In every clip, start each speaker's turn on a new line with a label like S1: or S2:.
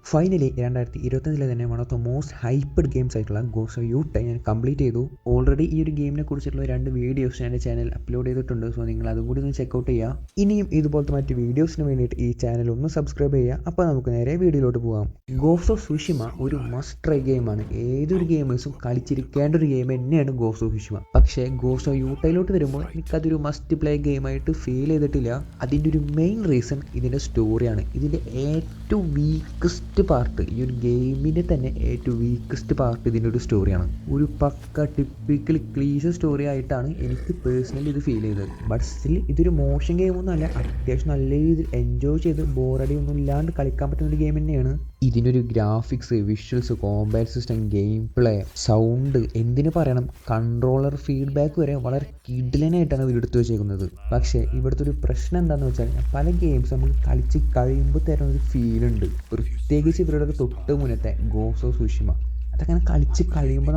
S1: Finally 2025 തന്നെ one of the most hyped games ആയിട്ടുള്ള ghost of Utah ഞാൻ complete ചെയ്തു. ഓൾറെഡി ഈ ഒരു ഗെയിമിനെ കുറിച്ചിട്ടുള്ള 2 വീഡിയോസ് എൻ്റെ ചാനൽ അപ്ലോഡ് ചെയ്തിട്ടുണ്ട്. സോ നിങ്ങൾ അതും കൂടി ഒന്ന് ചെക്കൗട്ട് ചെയ്യുക. ഇനിയും ഇതുപോലത്തെ മറ്റ് വീഡിയോസിന് വേണ്ടിയിട്ട് ഈ ചാനൽ ഒന്ന് സബ്സ്ക്രൈബ് ചെയ്യുക. അപ്പോൾ നമുക്ക് നേരെ വീഡിയോയിലോട്ട് പോകാം. ഗോസ്റ്റ് ഓഫ് സുഷിമ ഒരു മസ്റ്റ് ട്രൈ ഗെയിമാണ്. ഏതൊരു ഗെയിമേഴ്സും കളിച്ചിരിക്കേണ്ട ഒരു ഗെയിം തന്നെയാണ് ഗോസ്റ്റ് ഓഫ് സുഷിമ. പക്ഷേ ഗോസ്റ്റ് ഓഫ് യൂട്ടയിലോട്ട് വരുമ്പോൾ എനിക്കതൊരു മസ്റ്റ് പ്ലേ ഗെയിമായിട്ട് ഫീൽ ചെയ്തിട്ടില്ല. അതിൻ്റെ ഒരു മെയിൻ റീസൺ ഇതിൻ്റെ സ്റ്റോറിയാണ്. ഇതിൻ്റെ ഏറ്റവും വീക്കസ്റ്റ് പാർട്ട്, ഈ ഒരു ഗെയിമിൻ്റെ തന്നെ ഏറ്റവും വീക്കസ്റ്റ് പാർട്ട് ഇതിൻ്റെ ഒരു സ്റ്റോറിയാണ്. ഒരു പക്ക ടിപ്പിക്കൽ ക്ലീശ സ്റ്റോറി ആയിട്ടാണ് എനിക്ക് പേഴ്സണലി ഇത് ഫീൽ ചെയ്തത്. ബട്ട് സ്റ്റിൽ ഇതൊരു മോശം ഗെയിമൊന്നും അല്ല. അത്യാവശ്യം നല്ല രീതിയിൽ എൻജോയ് ചെയ്ത് ബോറടി ഒന്നും ഇല്ലാണ്ട് കളിക്കാൻ പറ്റുന്ന ഒരു ഗെയിം തന്നെയാണ്. ഇതിനൊരു graphics, visuals, Kombat system, game play, sound, എന്തിനു പറയണം, കൺട്രോളർ ഫീഡ്ബാക്ക് വരെ വളരെ കിഡിലനായിട്ടാണ് ഇവരെടുത്ത് വെച്ചേക്കുന്നത്. പക്ഷേ ഇവിടുത്തെ ഒരു പ്രശ്നം എന്താണെന്ന് വെച്ചാൽ പല ഗെയിംസ് നമുക്ക് കളിച്ച് കഴിയുമ്പോൾ തരുന്ന ഒരു ഫീലുണ്ട്. പ്രത്യേകിച്ച് ഇവരുടെ തൊട്ട് മുന്നത്തെ ഗോസ്റ്റ് ഓഫ് സുഷിമ, അതൊക്കെ കളിച്ച് കഴിയുമ്പോൾ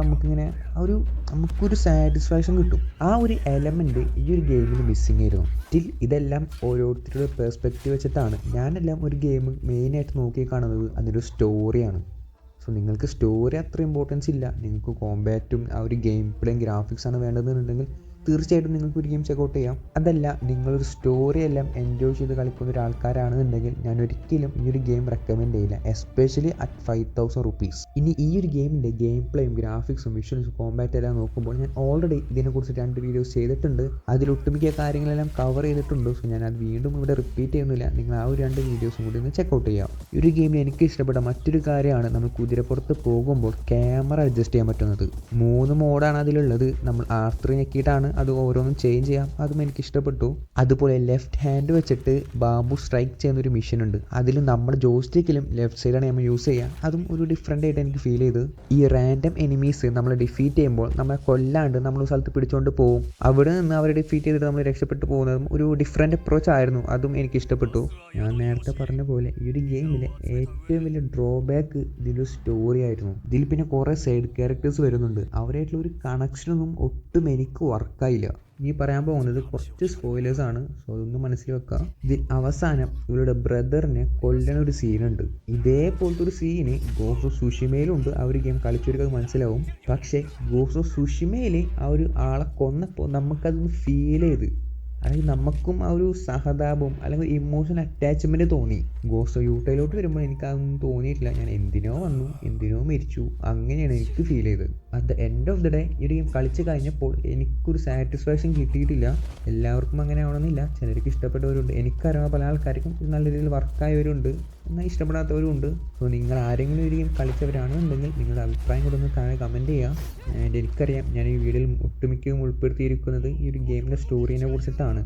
S1: നമുക്കൊരു സാറ്റിസ്ഫാക്ഷൻ കിട്ടും. ആ ഒരു എലമെൻറ്റ് ഈ ഒരു ഗെയിമിൽ മിസ്സിങ് ആയിരുന്നു. സ്റ്റിൽ ഇതെല്ലാം ഓരോരുത്തരുടെ പെർസ്പെക്റ്റീവ് വെച്ചിട്ടാണ്. ഞാനെല്ലാം ഒരു ഗെയിം മെയിനായിട്ട് നോക്കി കാണുന്നത് അതിൻ്റെ സ്റ്റോറിയാണ്. സോ നിങ്ങൾക്ക് സ്റ്റോറി അത്ര ഇമ്പോർട്ടൻസ് ഇല്ല, നിങ്ങൾക്ക് കോമ്പാറ്റും ആ ഒരു ഗെയിം പ്ലേയും ഗ്രാഫിക്സാണ് വേണ്ടതെന്നുണ്ടെങ്കിൽ തീർച്ചയായിട്ടും നിങ്ങൾക്ക് ഒരു ഗെയിം ചെക്കൗട്ട് ചെയ്യാം. അതല്ല, നിങ്ങളൊരു സ്റ്റോറി എല്ലാം എൻജോയ് ചെയ്ത് കളിക്കുന്ന ഒരാൾക്കാരാണെന്നുണ്ടെങ്കിൽ ഞാൻ ഒരിക്കലും ഈ ഒരു ഗെയിം റെക്കമെൻഡ് ചെയ്യില്ല, എസ്പെഷ്യലി അറ്റ് 5000 റുപ്പീസ്. ഇനി ഈ ഒരു ഗെയിമിൻ്റെ ഗെയിം പ്ലേയും ഗ്രാഫിക്സും വിഷ്വൽസും കോമ്പാറ്റ് എല്ലാം നോക്കുമ്പോൾ ഞാൻ ഓൾറെഡി ഇതിനെക്കുറിച്ച് 2 വീഡിയോസ് ചെയ്തിട്ടുണ്ട്. അതിൽ ഒട്ടുമിക്ക കാര്യങ്ങളെല്ലാം കവർ ചെയ്തിട്ടുണ്ട്. സോ ഞാൻ അത് വീണ്ടും ഇവിടെ റിപ്പീറ്റ് ചെയ്യുന്നില്ല. നിങ്ങൾ ആ ഒരു 2 വീഡിയോസും കൂടി ഒന്ന് ചെക്കൗട്ട് ചെയ്യാം. ഈ ഒരു ഗെയിമിൽ എനിക്ക് ഇഷ്ടപ്പെട്ട മറ്റൊരു കാര്യമാണ് നമ്മൾ കുതിരപ്പുറത്ത് പോകുമ്പോൾ ക്യാമറ അഡ്ജസ്റ്റ് ചെയ്യാൻ പറ്റുന്നത്. 3 മോഡാണ് അതിലുള്ളത്. നമ്മൾ R3 ഞെക്കിയിട്ടാണ് അത് ഓരോന്നും ചേഞ്ച് ചെയ്യാം. അതും എനിക്ക് ഇഷ്ടപ്പെട്ടു. അതുപോലെ ലെഫ്റ്റ് ഹാൻഡ് വെച്ചിട്ട് ബാംബു സ്ട്രൈക്ക് ചെയ്യുന്നൊരു മിഷൻ ഉണ്ട്. അതിൽ നമ്മുടെ ജോയ്സ്റ്റിക്കിലും ലെഫ്റ്റ് സൈഡാണ് നമ്മൾ യൂസ് ചെയ്യുക. അതും ഒരു ഡിഫറെൻ്റ് ആയിട്ട് എനിക്ക് ഫീൽ ചെയ്ത്. ഈ റാൻഡം എനിമീസ് നമ്മൾ ഡിഫീറ്റ് ചെയ്യുമ്പോൾ നമ്മളെ കൊല്ലാണ്ട് നമ്മൾ സ്ഥലത്ത് പിടിച്ചുകൊണ്ട് പോകും. അവിടെ നിന്ന് അവരെ ഡിഫീറ്റ് ചെയ്തിട്ട് നമ്മൾ രക്ഷപ്പെട്ടു പോകുന്നതും ഒരു ഡിഫറെൻ്റ് അപ്രോച്ച് ആയിരുന്നു. അതും എനിക്ക് ഇഷ്ടപ്പെട്ടു. ഞാൻ നേരത്തെ പറഞ്ഞ പോലെ ഈ ഒരു ഗെയിമിലെ ഏറ്റവും വലിയ ഡ്രോബാക്ക് ഇതിൻ്റെ സ്റ്റോറി ആയിരുന്നു. ഇതിൽ പിന്നെ കുറേ സൈഡ് ക്യാരക്ടേഴ്സ് വരുന്നുണ്ട്. അവരായിട്ടുള്ള ഒരു കണക്ഷനൊന്നും ഒട്ടും എനിക്ക് വർക്കായില്ല. ഈ പറയാൻ പോകുന്നത് കുറച്ച് സ്പോയിലേഴ്സാണ്. സോ അതൊന്ന് മനസ്സിൽ വെക്കുക. ഇതിൽ അവസാനം ഇവരുടെ ബ്രദറിനെ കൊല്ലണ ഒരു സീനുണ്ട്. ഇതേപോലത്തെ ഒരു സീന് ഗോസ്റ്റ് ഓഫ് സുഷിമയിലുണ്ട്. ആ ഒരു ഗെയിം കളിച്ചവർക്ക് അത് മനസ്സിലാവും. പക്ഷേ ഗോസ്റ്റ് ഓഫ് സുഷിമയിൽ ആ ഒരു ആളെ കൊന്നപ്പോൾ നമുക്കതൊന്ന് ഫീൽ ചെയ്ത്, അല്ലെങ്കിൽ നമുക്കും ആ ഒരു സഹതാപം അല്ലെങ്കിൽ ഇമോഷണൽ അറ്റാച്ച്മെൻറ്റ് തോന്നി. ഗോസ്റ്റ് ഓഫ് യൂട്ടയിലോട്ട് വരുമ്പോൾ എനിക്കതൊന്നും തോന്നിയിട്ടില്ല. ഞാൻ എന്തിനോ വന്നു, എന്തിനോ മരിച്ചു, അങ്ങനെയാണ് എനിക്ക് ഫീൽ ചെയ്തത്. At the end of the day ഈ ഒരു ഗെയിം കളിച്ച് കഴിഞ്ഞപ്പോൾ എനിക്കൊരു സാറ്റിസ്ഫാക്ഷൻ കിട്ടിയിട്ടില്ല. എല്ലാവർക്കും അങ്ങനെ ആവണമെന്നില്ല. ചിലർക്ക് ഇഷ്ടപ്പെട്ടവരുണ്ട്. എനിക്കറിയാവുന്ന പല ആൾക്കാർക്കും ഇത് നല്ല രീതിയിൽ വർക്കായവരുണ്ട്, എന്നാൽ ഇഷ്ടപ്പെടാത്തവരും ഉണ്ട്. സോ നിങ്ങൾ ആരെങ്കിലും ഒരു ഗെയിം കളിച്ചവരാണെന്നുണ്ടെങ്കിൽ നിങ്ങളുടെ അഭിപ്രായം കൂടെ ഒന്ന് താഴെ കമൻറ്റ് ചെയ്യാം. എനിക്കറിയാം ഞാൻ ഈ വീഡിയോയിൽ ഒട്ടുമിക്കവും ഉൾപ്പെടുത്തിയിരിക്കുന്നത് ഈ ഒരു ഗെയിമിൻ്റെ സ്റ്റോറിനെ കുറിച്ചിട്ടാണ്.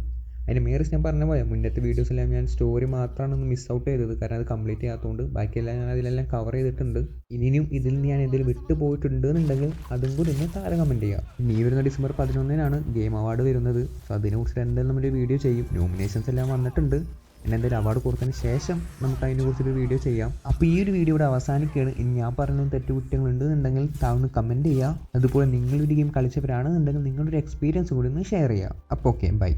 S1: അതിന് മേറിച്ച് ഞാൻ പറഞ്ഞ പോലെ മുന്നത്തെ വീഡിയോസെല്ലാം ഞാൻ സ്റ്റോറി മാത്രമാണ് ഒന്ന് മിസ് ഔട്ട് ചെയ്തത്, കാരണം അത് കംപ്ലീറ്റ് ചെയ്യാത്തതുകൊണ്ട്. ബാക്കിയെല്ലാം ഞാൻ അതിലെല്ലാം കവർ ചെയ്തിട്ടുണ്ട്. ഇനിയും ഇതിൽ ഞാൻ എന്തെങ്കിലും വിട്ടു പോയിട്ടുണ്ട് എന്നുണ്ടെങ്കിൽ അതും കൂടി ഒന്ന് താഴെ കമൻറ്റ് ചെയ്യാം. ഇനി വരുന്ന ഡിസംബർ 11 ഗെയിം അവാർഡ് വരുന്നത്. സോ അതിനെക്കുറിച്ച് എന്തായാലും നമ്മളൊരു വീഡിയോ ചെയ്യും. നോമിനേഷൻസ് എല്ലാം വന്നിട്ടുണ്ട്. എന്തെങ്കിലും അവാർഡ് കൊടുത്തതിന് ശേഷം നമുക്ക് അതിനെക്കുറിച്ചൊരു വീഡിയോ ചെയ്യാം. അപ്പോൾ ഈ ഒരു വീഡിയോ ഇവിടെ അവസാനിക്കുകയാണ്. ഇനി ഞാൻ പറയുന്നത് തെറ്റുകുറ്റങ്ങൾ ഉണ്ടെന്നുണ്ടെങ്കിൽ താഴ്ന്ന് കമൻറ്റ് ചെയ്യുക. അതുപോലെ നിങ്ങളൊരു ഗെയിം കളിച്ചവരാണെന്നുണ്ടെങ്കിൽ നിങ്ങളുടെ ഒരു എക്സ്പീരിയൻസ് കൂടി ഒന്ന് ഷെയർ ചെയ്യുക. അപ്പോൾ ഓക്കെ, ബൈ.